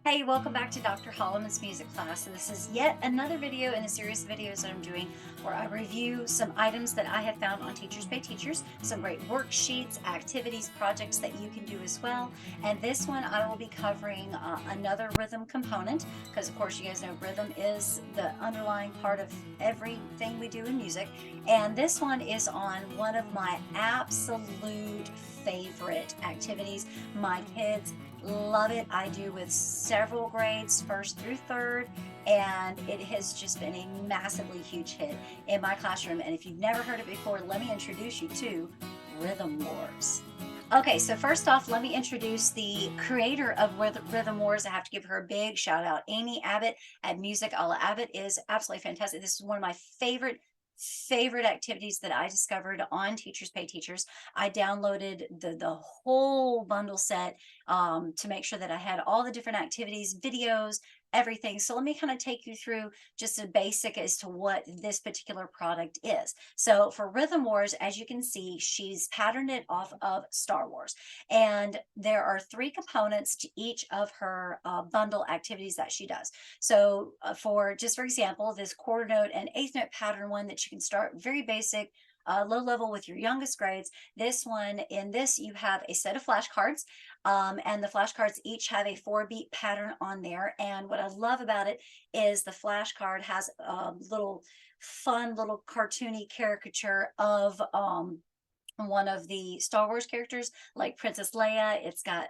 Hey, welcome back to Dr. Holloman's music class. So this is yet another video in a series of videos that I'm doing where I review some items that I have found on Teachers Pay Teachers, some great worksheets, activities, projects that you can do as well. And this one I will be covering another rhythm component because of course you guys know rhythm is the underlying part of everything we do in music. And this one is on one of my absolute favorite activities. My kids love it. I do with several grades, first through third, and it has just been a massively huge hit in my classroom. And if you've never heard it before, let me introduce you to Rhythm Wars. Okay, so first off, let me introduce the creator of Rhythm Wars. I have to give her a big shout out. Amy Abbott at Music a la Abbott is absolutely fantastic. This is one of my favorite activities that I discovered on Teachers Pay Teachers. I downloaded the whole bundle set to make sure that I had all the different activities, videos, everything. So let me kind of take you through just a basic as to what this particular product is. So for Rhythm Wars, as you can see, she's patterned it off of Star Wars. And there are three components to each of her bundle activities that she does. So for example, this quarter note and eighth note pattern one that you can start very basic, low level with your youngest grades. This one, in this, you have a set of flashcards, and the flashcards each have a 4-beat pattern on there. And what I love about it is the flashcard has a little fun, little cartoony caricature of one of the Star Wars characters, like Princess Leia. It's got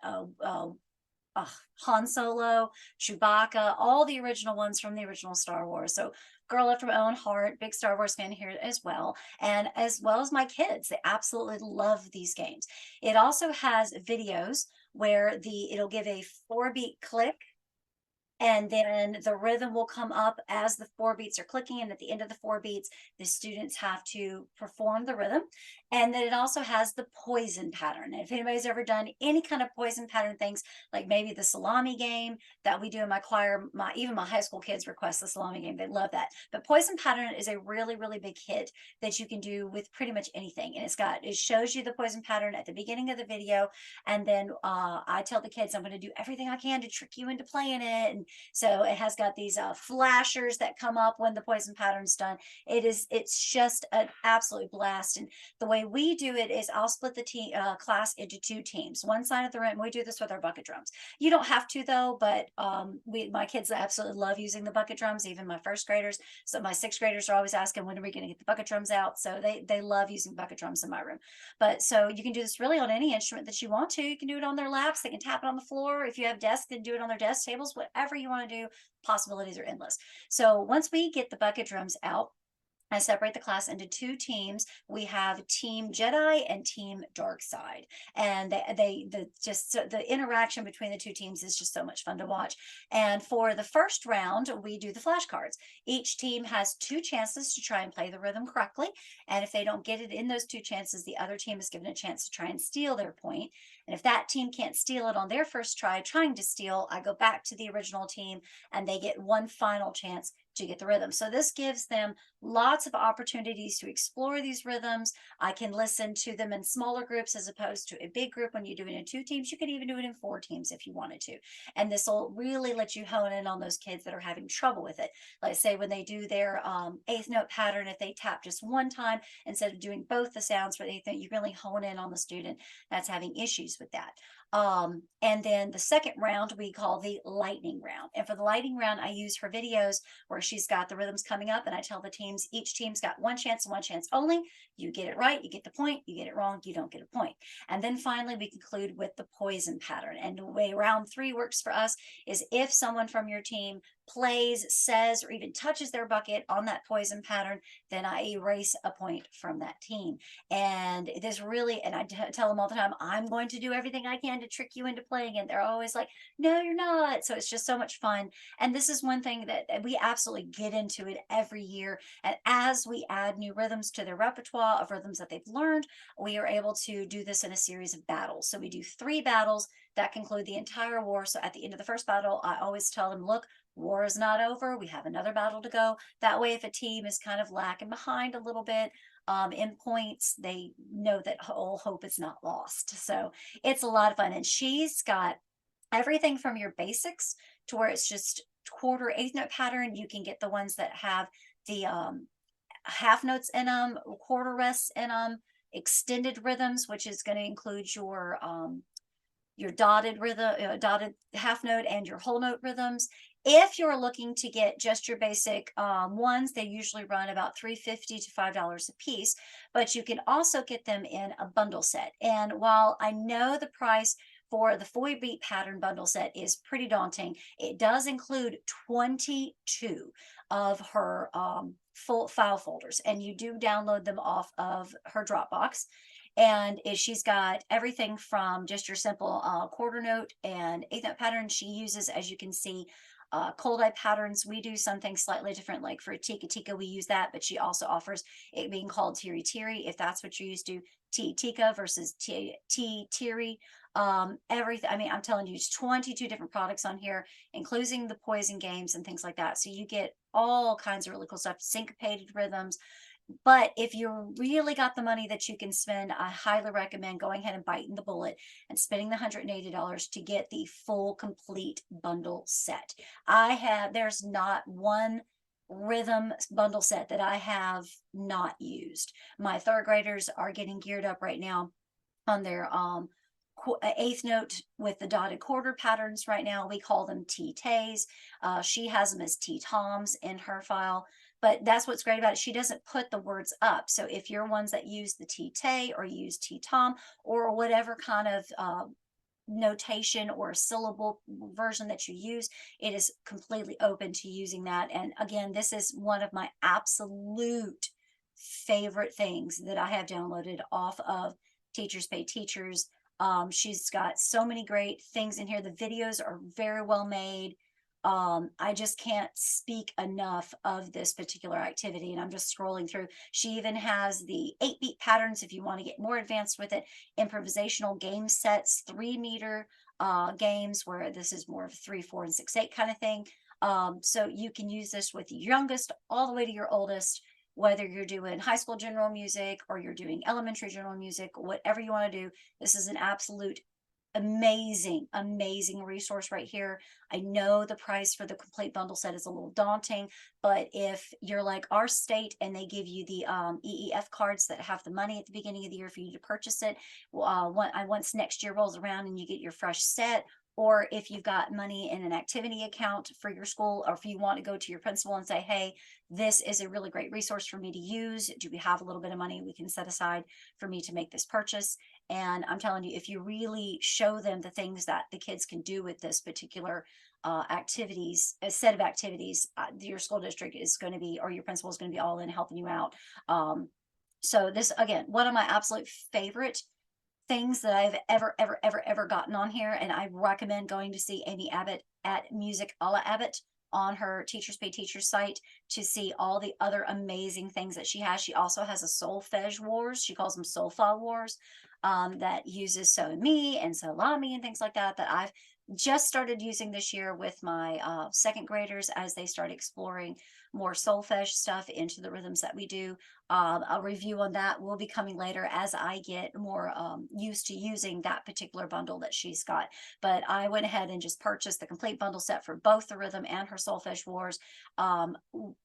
Han Solo, Chewbacca, all the original ones from the original Star Wars. So, girl after my own heart, big Star Wars fan here as well. And as well as my kids, they absolutely love these games. It also has videos where it'll give a 4-beat click, and then the rhythm will come up as the 4 beats are clicking, and at the end of the 4 beats the students have to perform the rhythm. And then it also has the poison pattern. And if anybody's ever done any kind of poison pattern things, like maybe the salami game that we do in my choir, even my high school kids request the salami game, they love that. But poison pattern is a really big hit that you can do with pretty much anything. And it shows you the poison pattern at the beginning of the video, and then I tell the kids I'm going to do everything I can to trick you into playing it. And so it has got these flashers that come up when the poison pattern's done. It's just an absolute blast. And the way we do it is I'll split the class into two teams. One side of the room, we do this with our bucket drums. You don't have to though, but my kids absolutely love using the bucket drums, even my first graders. So my sixth graders are always asking, when are we going to get the bucket drums out? So they love using bucket drums in my room. But so you can do this really on any instrument that you want to. You can do it on their laps. They can tap it on the floor. If you have desks, then do it on their desk tables, whatever you want to do. Possibilities are endless. So once we get the bucket drums out, I separate the class into two teams. We have Team Jedi and Team Dark Side, and the interaction between the two teams is just so much fun to watch. And for the first round, we do the flashcards. Each team has two chances to try and play the rhythm correctly, and if they don't get it in those two chances, the other team is given a chance to try and steal their point. And if that team can't steal it on their first try, trying to steal, I go back to the original team, and they get one final chance to get the rhythm. So this gives them lots of opportunities to explore these rhythms. I can listen to them in smaller groups as opposed to a big group. When you do it in two teams, you could even do it in 4 teams if you wanted to. And this will really let you hone in on those kids that are having trouble with it. Like say when they do their eighth note pattern, if they tap just one time instead of doing both the sounds for the eighth note, you really hone in on the student that's having issues with that. And then the second round we call the lightning round. And for the lightning round, I use her videos where she's got the rhythms coming up, and I tell the teams, each team's got one chance and one chance only. You get it right, you get the point. You get it wrong, you don't get a point. And then finally, we conclude with the poison pattern. And the way round 3 works for us is if someone from your team plays, says, or even touches their bucket on that poison pattern, then I erase a point from that team. And this really, and I tell them all the time, I'm going to do everything I can to trick you into playing. And they're always like, no, you're not. So it's just so much fun. And this is one thing that we absolutely get into it every year. And as we add new rhythms to their repertoire of rhythms that they've learned, we are able to do this in a series of battles. So we do 3 battles that conclude the entire war. So at the end of the first battle, I always tell them, look, war is not over. We have another battle to go. That way, if a team is kind of lacking behind a little bit in points, they know that all hope is not lost. So it's a lot of fun. And she's got everything from your basics to where it's just quarter, eighth note pattern. You can get the ones that have the half notes in them, quarter rests in them, extended rhythms, which is going to include your dotted rhythm, dotted half note and your whole note rhythms. If you're looking to get just your basic ones, they usually run about $3.50 to $5 a piece, but you can also get them in a bundle set. And while I know the price for the 4-beat pattern bundle set is pretty daunting, it does include 22 of her full file folders, and you do download them off of her Dropbox. And she's got everything from just your simple quarter note and eighth note pattern. She uses, as you can see, cold eye patterns. We do something slightly different, like for Tika Tika, we use that, but she also offers it being called Tiri Tiri, if that's what you're used to. T Tika versus T Tiri. Everything, I mean, I'm telling you, it's 22 different products on here, including the poison games and things like that. So you get all kinds of really cool stuff, syncopated rhythms. But if you really got the money that you can spend, I highly recommend going ahead and biting the bullet and spending the $180 to get the full complete bundle set. There's not one rhythm bundle set that I have not used. My third graders are getting geared up right now on their eighth note with the dotted quarter patterns right now. We call them T-Tays. She has them as T-Toms in her file. But that's what's great about it. She doesn't put the words up. So if you're ones that use the T-Tay or use T-Tom or whatever kind of notation or syllable version that you use, it is completely open to using that. And again, this is one of my absolute favorite things that I have downloaded off of Teachers Pay Teachers. She's got so many great things in here. The videos are very well made. I just can't speak enough of this particular activity, and I'm just scrolling through. She even has the 8-beat patterns if you want to get more advanced with it, improvisational game sets, 3-meter games where this is more of 3, 4, and 6, 8 kind of thing. So you can use this with your youngest all the way to your oldest, whether you're doing high school general music or you're doing elementary general music, whatever you want to do. This is an absolute amazing resource right here. I know the price for the complete bundle set is a little daunting, but if you're like our state and they give you the EEF cards that have the money at the beginning of the year for you to purchase it, once next year rolls around and you get your fresh set, or if you've got money in an activity account for your school, or if you want to go to your principal and say, hey, this is a really great resource for me to use. Do we have a little bit of money we can set aside for me to make this purchase? And I'm telling you, if you really show them the things that the kids can do with this particular activities, a set of activities, your school district is going to be, or your principal is going to be all in helping you out. So this, again, one of my absolute favorite things that I've ever gotten on here. And I recommend going to see Amy Abbott at Music a la Abbott on her Teachers Pay Teachers site to see all the other amazing things that she has. She also has a Solfege Wars. She calls them Solfa Wars, that uses So and Me and Salami and things like that, that I've just started using this year with my second graders as they start exploring more solfege stuff into the rhythms that we do. A review on that will be coming later as I get more used to using that particular bundle that she's got. But I went ahead and just purchased the complete bundle set for both the rhythm and her Solfege Wars.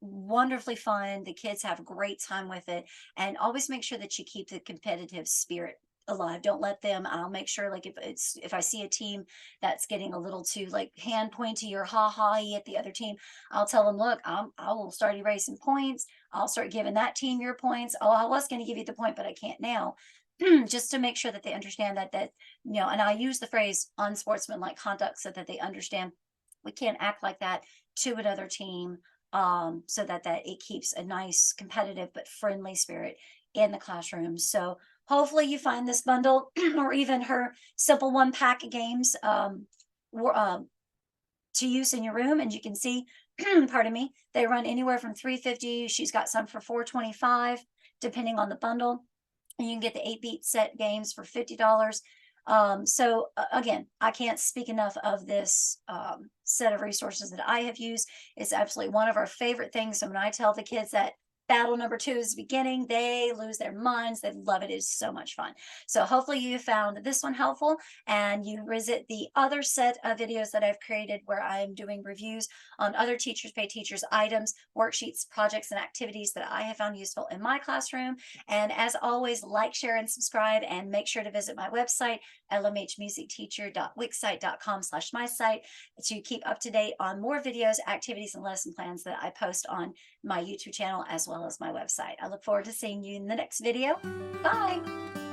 Wonderfully fun. The kids have a great time with it. And always make sure that you keep the competitive spirit alive. Don't let them. I'll make sure, like, if I see a team that's getting a little too like hand pointy or ha at the other team, I'll tell them, look, I will start erasing points. I'll start giving that team your points. Oh, I was going to give you the point, but I can't now. Just to make sure that they understand that and I use the phrase unsportsmanlike conduct so that they understand we can't act like that to another team, so that it keeps a nice competitive but friendly spirit in the classroom. So hopefully you find this bundle or even her simple 1-pack games to use in your room. And you can see, pardon me, they run anywhere from $3.50. She's got some for $4.25, depending on the bundle. And you can get the 8-beat set games for $50. So again, I can't speak enough of this set of resources that I have used. It's absolutely one of our favorite things. So when I tell the kids that battle number two is beginning. They lose their minds. They love it. It is so much fun. So hopefully you found this one helpful, and you visit the other set of videos that I've created where I'm doing reviews on other Teachers Pay Teachers items, worksheets, projects, and activities that I have found useful in my classroom. And as always, like, share, and subscribe, and make sure to visit my website, lmhmusicteacher.wixsite.com/my site, to keep up to date on more videos, activities, and lesson plans that I post on my YouTube channel as well as my website. I look forward to seeing you in the next video. Bye.